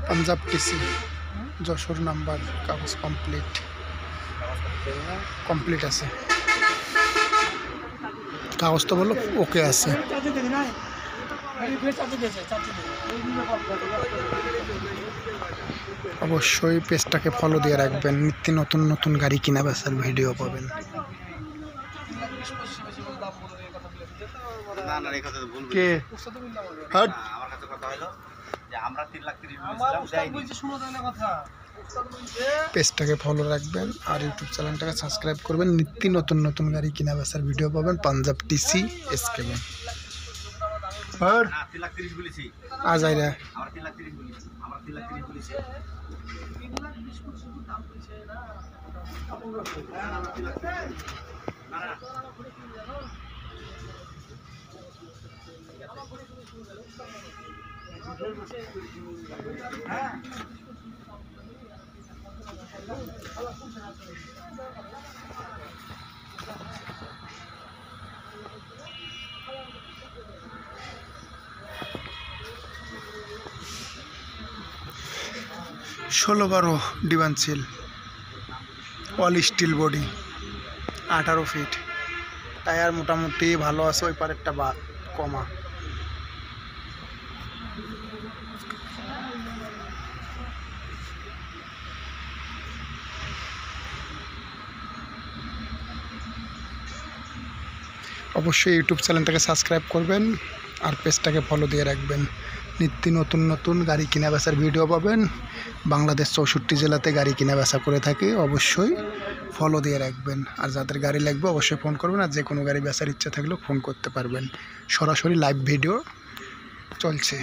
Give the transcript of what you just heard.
Punjab TC Jessore number কাগজ complete আছে, কাগজ তো বললো ওকে আছে। অবশ্যই পেজটাকে ফলো দিয়ে রাখবেন, নিত্য নতুন নতুন গাড়ি কিনা বেচার ভিডিও পাবেন। কে পেজটাকে ফলো রাখবেন আর ইউটিউব চ্যানেলটাকে সাবস্ক্রাইব করবেন, নিত্য নতুন নতুন গাড়ি কিনা বেচার ভিডিও পাবেন। পাঞ্জাব টিসি এসকেবে আজ আইরা ষোলো 12 ডিভানসিল all steel body 18 feet, tyre মোটামুটি ভালো আছে, ওই পারেরটা বাদ কমা। অবশ্যই ইউটিউব চ্যানেলটাকে সাবস্ক্রাইব করবেন আর পেজটাকে ফলো দিয়ে রাখবেন, নিত্য নতুন নতুন গাড়ি কিনা বেচার ভিডিও পাবেন। বাংলাদেশ 64 জেলাতে গাড়ি কিনা বেচা করে থাকে, অবশ্যই ফলো দিয়ে রাখবেন। আর যাদের গাড়ি লাগবে অবশ্যই ফোন করবেন, আর যে কোনো গাড়ি বেচার ইচ্ছা থাকলেও ফোন করতে পারবেন। সরাসরি লাইভ ভিডিও চলছে।